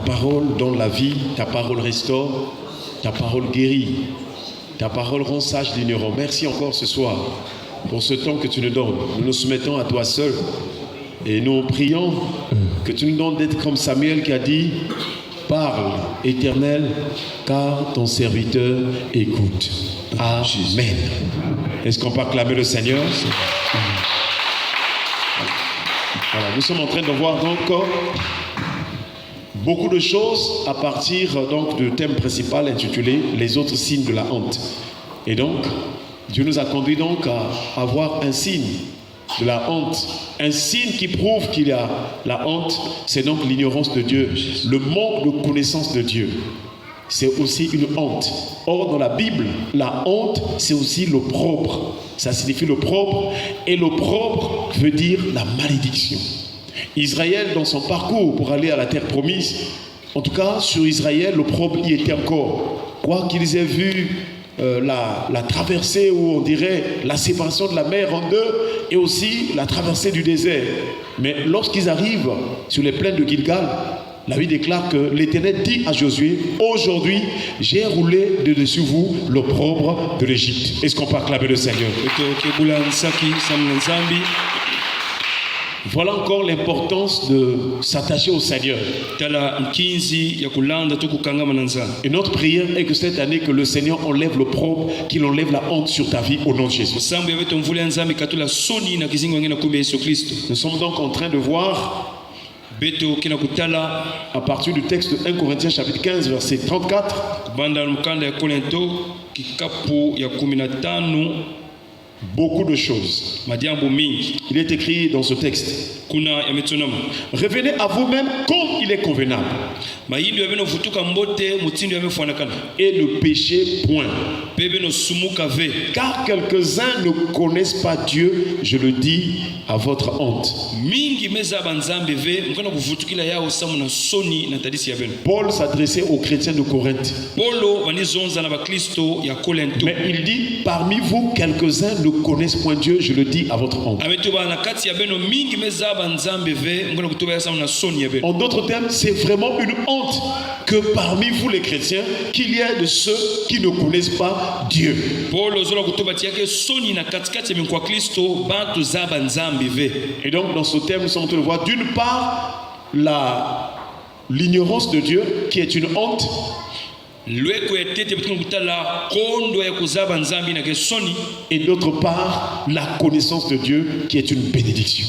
parole donne la vie, ta parole restaure, ta parole guérit, ta parole rend sage l'ignorant. Merci encore ce soir pour ce temps que tu nous donnes. Nous nous soumettons à toi seul et nous prions que tu nous donnes d'être comme Samuel qui a dit: parle, Éternel, car ton serviteur écoute. Amen. Est-ce qu'on peut acclamer le Seigneur? Voilà, nous sommes en train de voir donc beaucoup de choses à partir donc du thème principal intitulé « Les autres signes de la honte ». Et donc, Dieu nous a conduit donc à avoir un signe de la honte. Un signe qui prouve qu'il y a la honte, c'est donc l'ignorance de Dieu, le manque de connaissance de Dieu. C'est aussi une honte. Or, dans la Bible, la honte, c'est aussi l'opprobre. Ça signifie l'opprobre, et l'opprobre veut dire la malédiction. Israël, dans son parcours pour aller à la terre promise, en tout cas, sur Israël, l'opprobre y était encore. Quoi qu'ils aient vu la traversée, ou on dirait la séparation de la mer en deux, et aussi la traversée du désert. Mais lorsqu'ils arrivent sur les plaines de Gilgal, la Bible déclare que l'Éternel dit à Josué: aujourd'hui, j'ai roulé de dessus vous l'opprobre de l'Égypte. Est-ce qu'on peut acclamer le Seigneur? Voilà encore l'importance de s'attacher au Seigneur. Et notre prière est que cette année, que le Seigneur enlève l'opprobre, qu'il enlève la honte sur ta vie au nom de Jésus. Nous sommes donc en train de voir à partir du texte de 1 Corinthiens chapitre 15 verset 34 beaucoup de choses. Il est écrit dans ce texte: revenez à vous-même comme il est convenable, et ne péchez point, car quelques-uns ne connaissent pas Dieu, je le dis à votre honte. Paul s'adressait aux chrétiens de Corinthe, mais il dit: parmi vous quelques-uns ne connaissent point Dieu, je le dis à votre honte. En d'autres termes, c'est vraiment une honte que parmi vous les chrétiens, qu'il y ait de ceux qui ne connaissent pas Dieu. Et donc dans ce thème, nous sommes en train de voir d'une part l'ignorance de Dieu qui est une honte, et d'autre part la connaissance de Dieu qui est une bénédiction.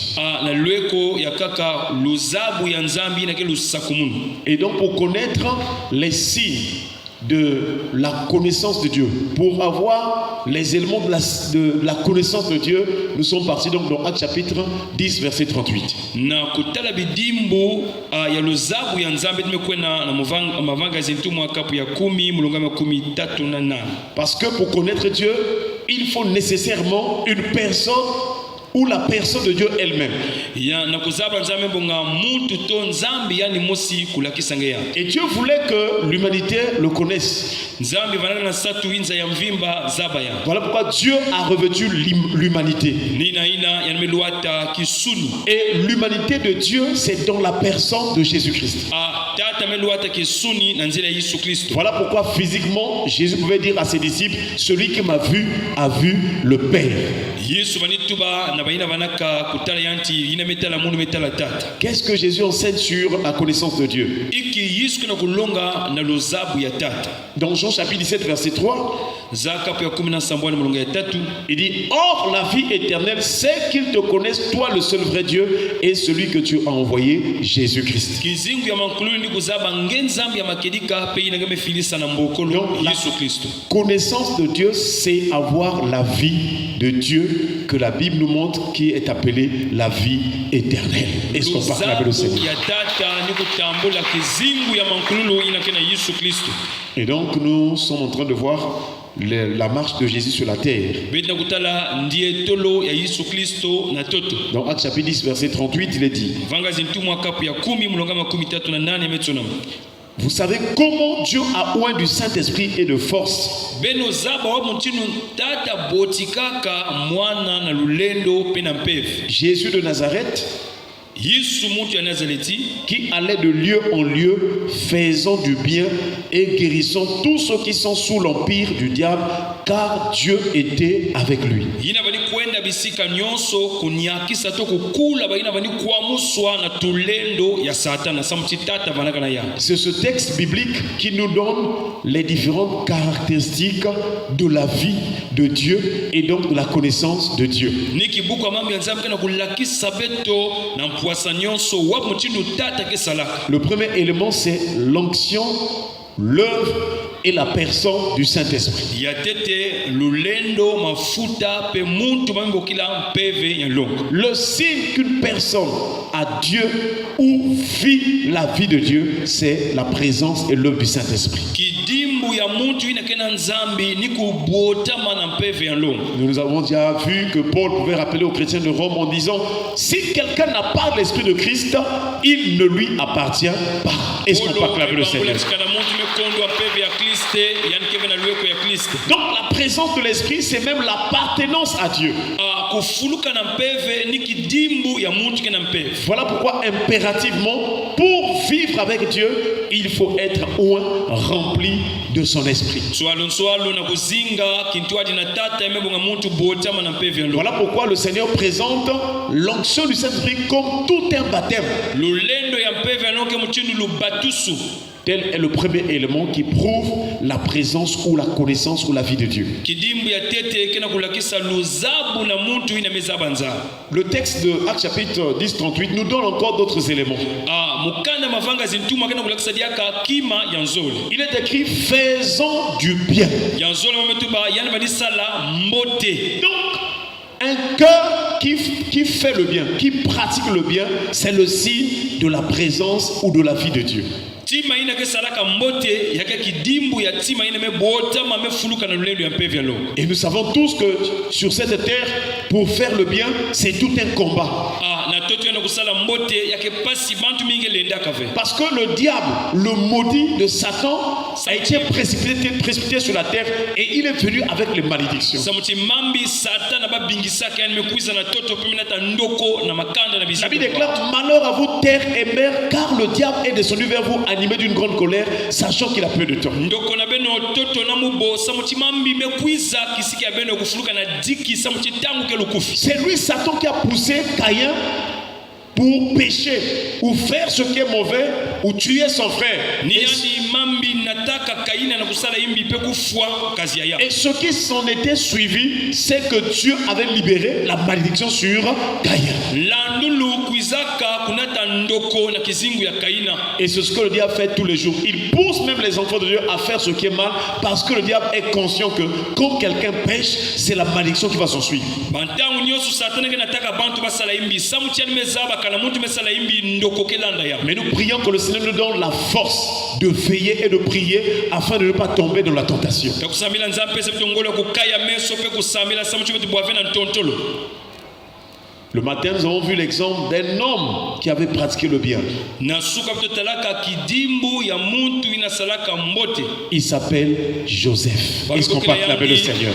Et donc pour connaître les signes de la connaissance de Dieu, pour avoir les éléments de la connaissance de Dieu, nous sommes partis donc dans Actes chapitre 10 verset 38. Parce que pour connaître Dieu, il faut nécessairement une personne ou la personne de Dieu elle-même. Et Dieu voulait que l'humanité le connaisse. Voilà pourquoi Dieu a revêtu l'humanité. Et l'humanité de Dieu, c'est dans la personne de Jésus-Christ. Voilà pourquoi physiquement, Jésus pouvait dire à ses disciples: celui qui m'a vu a vu le Père. Qu'est-ce que Jésus enseigne sur la connaissance de Dieu? Dans Jean chapitre 17 verset 3, il dit: or la vie éternelle, c'est qu'ils te connaissent, toi le seul vrai Dieu, et celui que tu as envoyé, Jésus-Christ. Donc, la connaissance de Dieu, c'est avoir la vie de Dieu que la Bible nous montre, qui est appelée la vie éternelle. Est-ce qu'on parle avec le Seigneur? Et donc nous sommes en train de voir la marche de Jésus sur la terre. Dans Actes chapitre 10 verset 38, il est dit: vous savez comment Dieu a oint du Saint-Esprit et de force. Jésus de Nazareth, qui allait de lieu en lieu, faisant du bien et guérissant tous ceux qui sont sous l'empire du diable, car Dieu était avec lui. C'est ce texte biblique qui nous donne les différentes caractéristiques de la vie de Dieu et donc de la connaissance de Dieu. Le premier élément, c'est l'onction, l'œuvre et la personne du Saint-Esprit. Le signe qu'une personne a Dieu ou vit la vie de Dieu, c'est la présence et l'œuvre du Saint-Esprit. Nous avons déjà vu que Paul pouvait rappeler aux chrétiens de Rome en disant: si quelqu'un n'a pas l'esprit de Christ, il ne lui appartient pas. Est-ce qu'on peut acclamer le Seigneur? Donc la présence de l'esprit, c'est même l'appartenance à Dieu. Voilà pourquoi impérativement, pour vivre avec Dieu, il faut être rempli de son esprit. Voilà pourquoi le Seigneur présente l'onction du Saint-Esprit comme tout un baptême. Tel est le premier élément qui prouve la présence ou la connaissance ou la vie de Dieu. Le texte de Actes chapitre 10, 38 nous donne encore d'autres éléments. Il est écrit: faisons du bien. Donc, un cœur qui fait le bien, qui pratique le bien, c'est le signe de la présence ou de la vie de Dieu. Et nous savons tous que sur cette terre, pour faire le bien, c'est tout un combat. Parce que le diable, le maudit de Satan, a été précipité sur la terre et il est venu avec les malédictions. La Bible déclare: malheur à vous terre et mer, car le diable est descendu vers vous animé d'une grande colère, sachant qu'il a peu de temps. C'est lui, Satan, qui a poussé Caïn pour pécher ou faire ce qui est mauvais ou tuer son frère. Et ce qui s'en était suivi, c'est que Dieu avait libéré la malédiction sur Caïn. Et c'est ce que le diable fait tous les jours. Il pousse même les enfants de Dieu à faire ce qui est mal, parce que le diable est conscient que quand quelqu'un pêche, c'est la malédiction qui va s'en suivre. Mais nous prions que le Seigneur nous donne la force de veiller et de prier afin de ne pas tomber dans la tentation. Le matin, nous avons vu l'exemple d'un homme qui avait pratiqué le bien. Il s'appelle Joseph. Est-ce qu'on peut acclamer le Seigneur?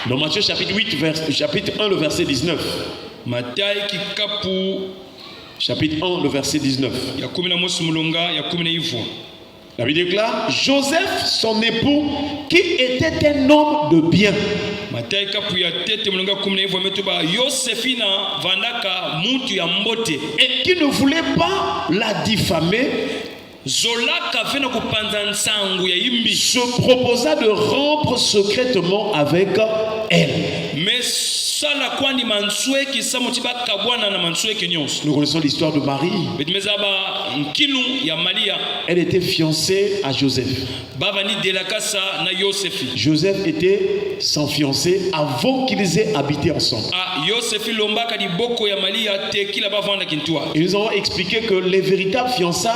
Dans Matthieu chapitre 1, le verset 19. Chapitre 1, le verset 19. La Bible déclare: Joseph, son époux, qui était un homme de bien. Et qui ne voulait pas la diffamer, se proposa de rompre secrètement avec elle. Nous connaissons l'histoire de Marie. Elle était fiancée à Joseph. Joseph était son fiancé avant qu'ils aient habité ensemble. Et nous avons expliqué que les véritables fiançailles,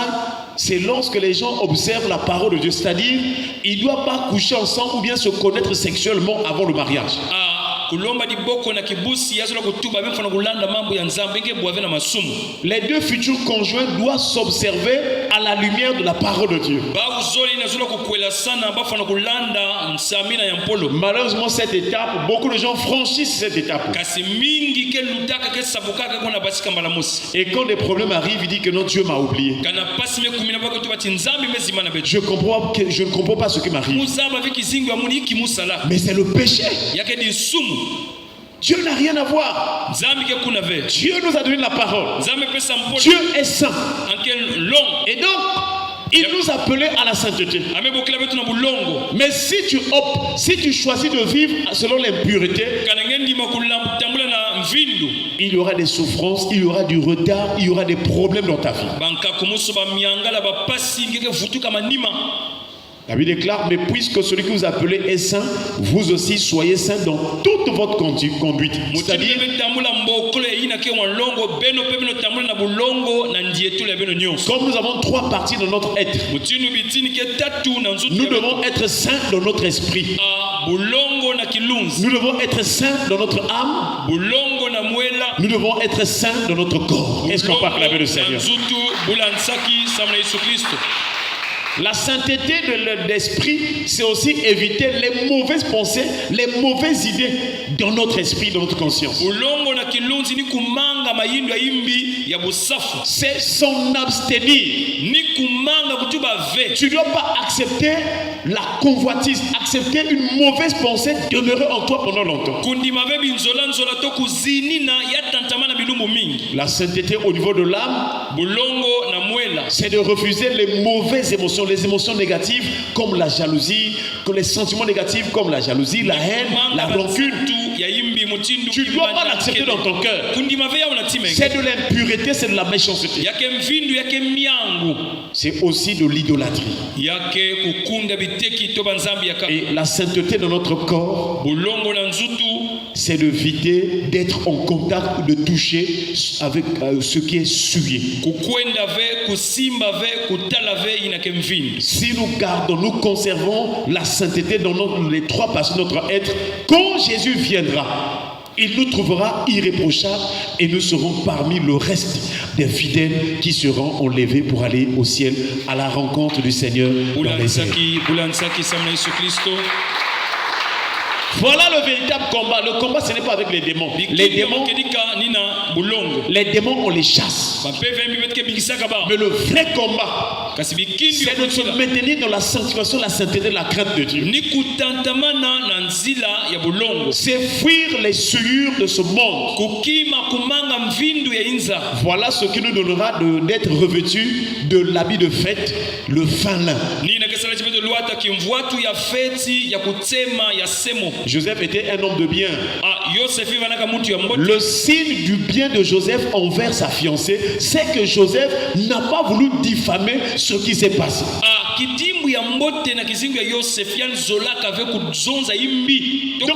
c'est lorsque les gens observent la parole de Dieu. C'est-à-dire, ils ne doivent pas coucher ensemble ou bien se connaître sexuellement avant le mariage. Les deux futurs conjoints doivent s'observer à la lumière de la parole de Dieu. Malheureusement, cette étape, beaucoup de gens franchissent cette étape. Et quand des problèmes arrivent, il dit que non, Dieu m'a oublié. Je ne comprends pas ce qui m'arrive. Mais c'est le péché. Dieu n'a rien à voir. Dieu nous a donné la parole. Dieu est saint. Et donc, il nous a appelés à la sainteté. Mais si tu optes, si tu choisis de vivre selon l'impureté, il y aura des souffrances, il y aura du retard, il y aura des problèmes dans ta vie. La Bible déclare, mais puisque celui que vous appelez est saint, vous aussi soyez saints dans toute votre conduite. C'est-à-dire, comme nous avons trois parties dans notre être, nous devons être saints dans notre esprit. Nous devons être saints dans notre âme. Nous devons être saints dans notre corps. Est-ce qu'on parle avec le Seigneur? La sainteté de l'esprit, c'est aussi éviter les mauvaises pensées, les mauvaises idées dans notre esprit, dans notre conscience. C'est s'en abstenir. Tu ne dois pas accepter la convoitise, accepter une mauvaise pensée demeurer en toi pendant longtemps. La sainteté au niveau de l'âme, c'est de refuser les mauvaises émotions, les émotions négatives comme la jalousie, comme les sentiments négatifs comme la jalousie, la haine, la rancune. Tu ne dois pas l'accepter dans ton cœur. C'est de l'impureté, c'est de la méchanceté. C'est aussi de l'idolâtrie. Et la sainteté de notre corps, c'est d'éviter d'être en contact ou de toucher avec ce qui est souillé. Si nous gardons, nous conservons la sainteté dans les trois parties de notre être, quand Jésus viendra, il nous trouvera irréprochables et nous serons parmi le reste des fidèles qui seront enlevés pour aller au ciel à la rencontre du Seigneur dans les airs. Voilà le véritable combat. Le combat, ce n'est pas avec les démons. Les démons, on les chasse. Mais le vrai combat, c'est de se maintenir dans la sanctification, la sainteté, la crainte de Dieu. C'est fuir les souillures de ce monde. Voilà ce qui nous donnera d'être revêtus de l'habit de fête, le fin lin. Joseph était un homme de bien. Le signe du bien de Joseph envers sa fiancée, c'est que Joseph n'a pas voulu diffamer ce qui s'est passé. Donc,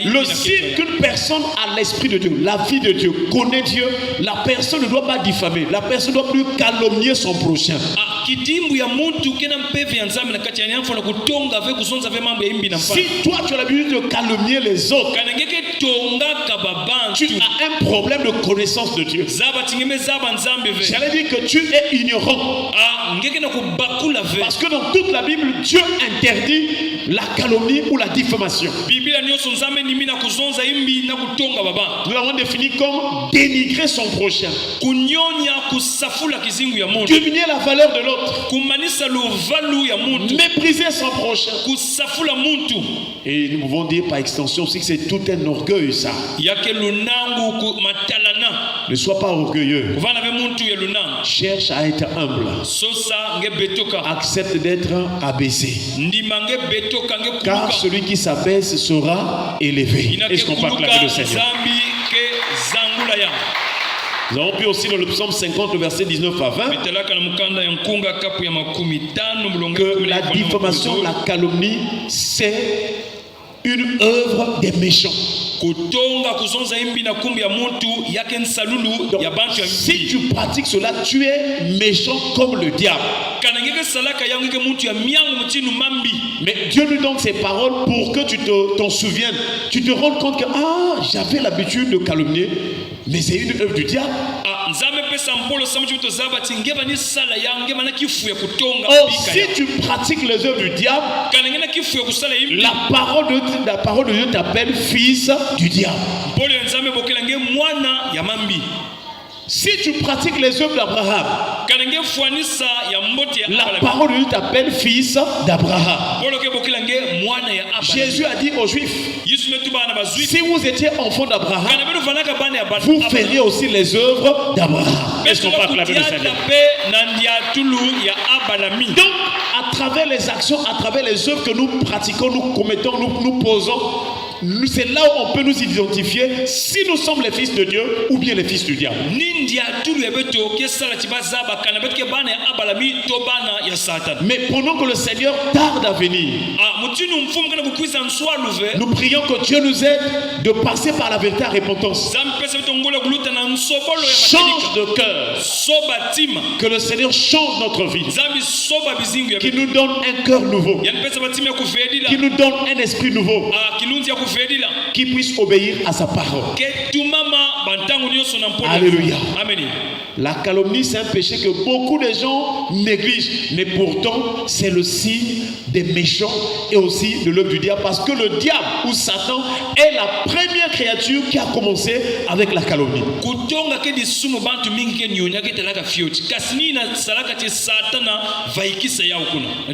le signe qu'une personne a l'esprit de Dieu, la vie de Dieu, connaît Dieu, la personne ne doit pas diffamer, la personne ne doit plus calomnier son prochain. Si toi tu as l'habitude de calomnier les autres, tu as un problème de connaissance de Dieu. J'allais dire que tu es ignorant. Parce que dans toute la Bible, Dieu interdit la calomnie ou la diffamation. Nous l'avons défini comme dénigrer son prochain, diminuer la valeur de l'autre, mépriser son prochain. Et nous pouvons dire par extension aussi que c'est tout un orgueil, ça. Ne sois pas orgueilleux. Cherche à être humble. Accepte d'être abaissé. Car celui qui s'abaisse sera élevé. Est-ce qu'on parle avec le Seigneur? Nous avons pu aussi dans le psaume 50, verset 19 à 20, que la diffamation, la calomnie, c'est une œuvre des méchants. Donc, si tu pratiques cela, tu es méchant comme le diable. Mais Dieu nous donne ces paroles pour que tu t'en souviennes. Tu te rends compte que j'avais l'habitude de calomnier, mais c'est une œuvre du diable. Or, si tu pratiques les œuvres du diable, la parole de Dieu t'appelle fils du diable. Si tu pratiques les œuvres d'Abraham, la parole de Dieu t'appelle fils d'Abraham. Jésus a dit aux Juifs, si vous étiez enfant d'Abraham, vous feriez aussi les œuvres d'Abraham. Est-ce qu'on peut acclamer le Seigneur? Donc, à travers les actions, à travers les œuvres que nous pratiquons, nous commettons, nous posons, c'est là où on peut nous identifier si nous sommes les fils de Dieu ou bien les fils du diable. Mais pendant que le Seigneur tarde à venir, nous prions que Dieu nous aide de passer par la véritable repentance. Change de cœur. Que le Seigneur change notre vie. Qu'il nous donne un cœur nouveau. Qu'il nous donne un esprit nouveau. Qui puisse obéir à sa parole. Alléluia. La calomnie, c'est un péché que beaucoup de gens négligent. Mais pourtant, c'est le signe des méchants et aussi de l'œuvre du diable. Parce que le diable ou Satan est la première créature qui a commencé avec la calomnie.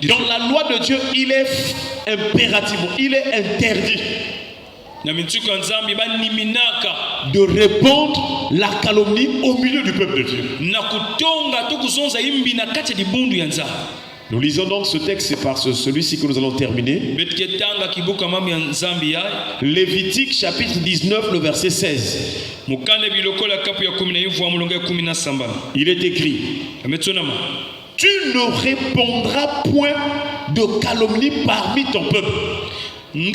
Dans la loi de Dieu, il est impératif, il est interdit de répandre la calomnie au milieu du peuple de Dieu. Nous lisons donc ce texte, c'est par celui-ci que nous allons terminer. Lévitique chapitre 19, le verset 16. Il est écrit: tu ne répondras point de calomnie parmi ton peuple. Il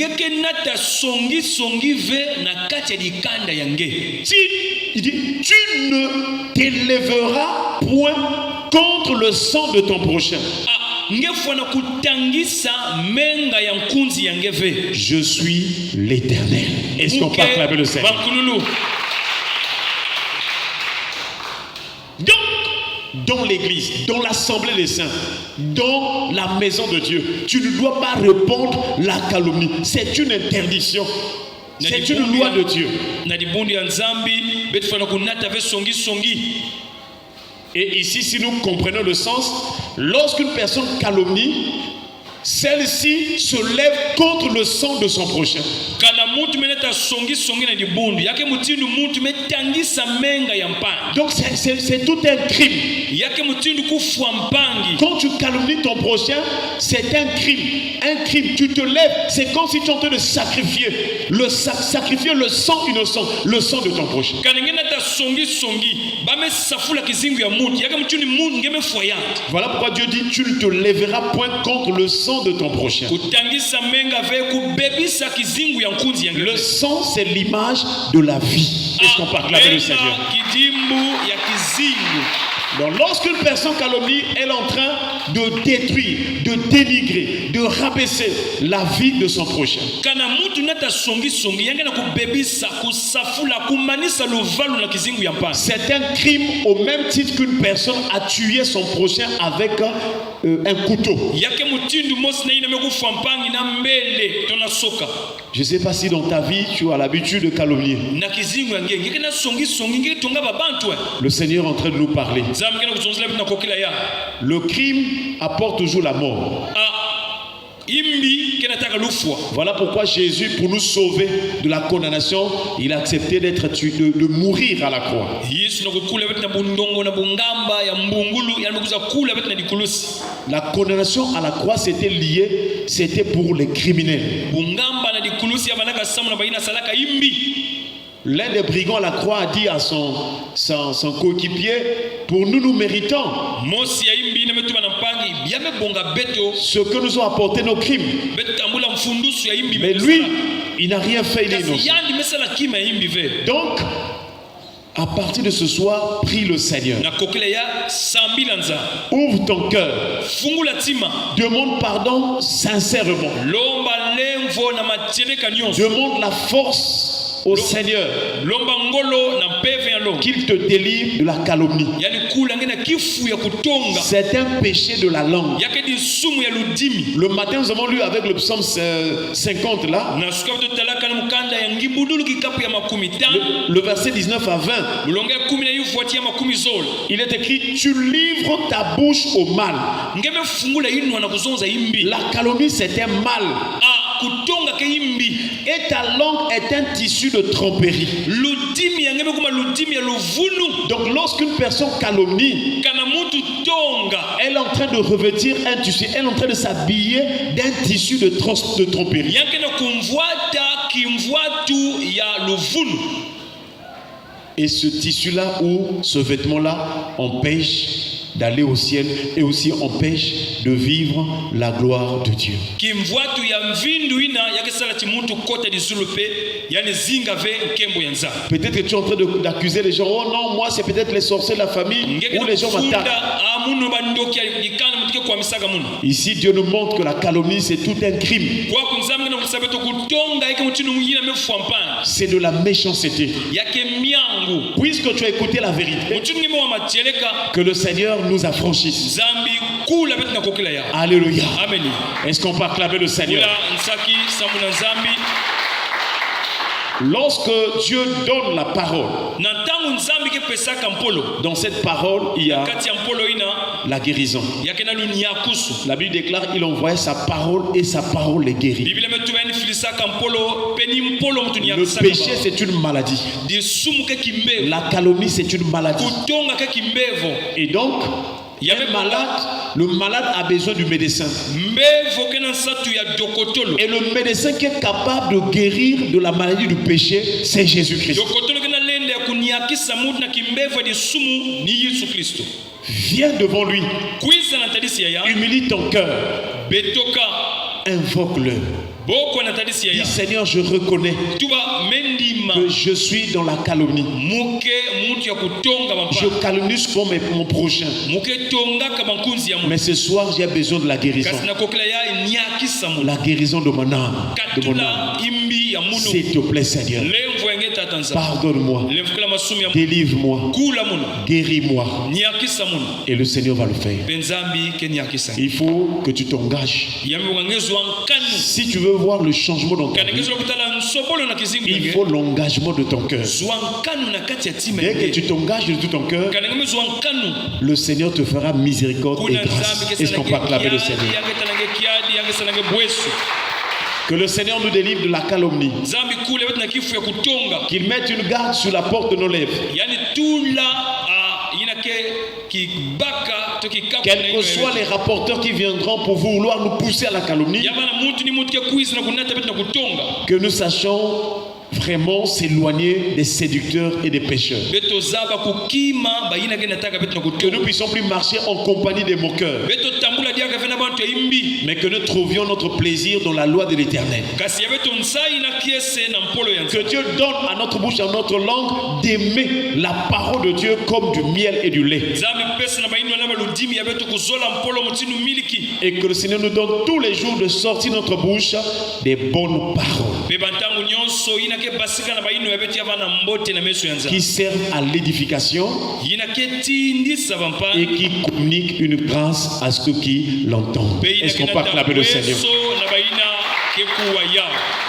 dit, tu ne t'élèveras point contre le sang de ton prochain. Je suis l'Éternel. Est-ce qu'on peut acclamer le Seigneur? Dans l'église, dans l'assemblée des saints, dans la maison de Dieu, tu ne dois pas répandre la calomnie. C'est une interdiction. C'est une loi de Dieu. Et ici, si nous comprenons le sens, lorsqu'une personne calomnie, celle-ci se lève contre le sang de son prochain. Donc c'est tout un crime. Quand tu calomnies ton prochain, c'est un crime. Un crime. Tu te lèves, c'est comme si tu es en train de sacrifier le sang innocent, le sang de ton prochain. Voilà pourquoi Dieu dit, tu ne te lèveras point contre le sang de ton prochain. Le sang, c'est l'image de la vie. Est-ce qu'on peut acclamer le Seigneur? Donc, lorsqu'une personne calomnie, elle est en train de détruire, de dénigrer, de rabaisser la vie de son prochain. C'est un crime au même titre qu'une personne a tué son prochain avec un couteau. Je ne sais pas si dans ta vie tu as l'habitude de calomnier. Le Seigneur est en train de nous parler. Le crime apporte toujours la mort. Voilà pourquoi Jésus, pour nous sauver de la condamnation, il a accepté d'être tué, de mourir à la croix. La condamnation à la croix, c'était lié, c'était pour les criminels. L'un des brigands à la croix a dit à son coéquipier, pour nous méritons ce que nous ont apporté nos crimes. Mais lui, il n'a rien fait, il est innocent. Donc, à partir de ce soir, prie le Seigneur. Ouvre ton cœur. Demande pardon sincèrement. Demande la force au Seigneur qu'il te délivre de la calomnie. C'est un péché de la langue. Le matin, nous avons lu avec le psaume 50 là, le verset 19 à 20. Il est écrit: tu livres ta bouche au mal. La calomnie, c'est un mal. Et ta langue est un tissu de tromperie. Donc lorsqu'une personne calomnie, elle est en train de revêtir un tissu, elle est en train de s'habiller d'un tissu de tromperie. Et ce tissu-là ou ce vêtement-là empêche d'aller au ciel et aussi empêche de vivre la gloire de Dieu. Peut-être que tu es en train d'accuser les gens. Oh non, moi c'est peut-être les sorciers de la famille ou les gens m'attaquent. Ici Dieu nous montre que la calomnie c'est tout un crime. C'est de la méchanceté. Puisque tu as écouté la vérité, que le Seigneur nous affranchisse. Alléluia. Est-ce qu'on peut acclamer le Seigneur? Lorsque Dieu donne la parole, dans cette parole il y a la guérison. La Bible déclare: il envoyait sa parole et sa parole les guérit. Le péché c'est une maladie. La calomnie c'est une maladie. Et donc le malade a besoin du médecin. Et le médecin qui est capable de guérir de la maladie du péché, c'est Jésus-Christ. Viens devant lui. Humilie ton cœur. Invoque-le. Dis: Seigneur, je reconnais que je suis dans la calomnie. Je calomnie souvent mon prochain. Mais ce soir, j'ai besoin de la guérison. La guérison de mon âme. S'il te plaît, Seigneur. Pardonne-moi. Délivre-moi. Guéris-moi. Et le Seigneur va le faire. Il faut que tu t'engages. Si tu veux voir le changement dans ta vie, il faut l'engagement de ton cœur. Dès que tu t'engages de tout ton cœur, le Seigneur te fera miséricorde et grâce. Est-ce qu'on peut acclamer le Seigneur? Que le Seigneur nous délivre de la calomnie. Qu'il mette une garde sur la porte de nos lèvres. Quels que soient les rapporteurs qui viendront pour vouloir nous pousser à la calomnie, que nous sachions vraiment s'éloigner des séducteurs et des pécheurs. Que nous puissions plus marcher en compagnie des moqueurs, mais que nous trouvions notre plaisir dans la loi de l'Éternel. Que Dieu donne à notre bouche, à notre langue, d'aimer la parole de Dieu comme du miel et du lait. Et que le Seigneur nous donne tous les jours de sortir de notre bouche des bonnes paroles qui servent à l'édification et qui communiquent une grâce à ceux qui l'entendent. Est-ce qu'on peut acclamer le Seigneur?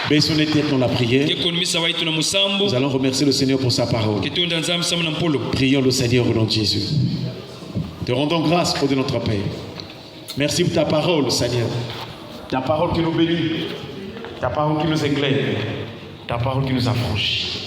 Baissons les têtes dans la prière. Nous allons remercier le Seigneur pour sa parole. Prions le Seigneur au nom de Jésus. Te rendons grâce pour de notre Père. Merci pour ta parole, Seigneur. Ta parole qui nous bénit. Ta parole qui nous éclaire. Ta parole qui nous affranchit.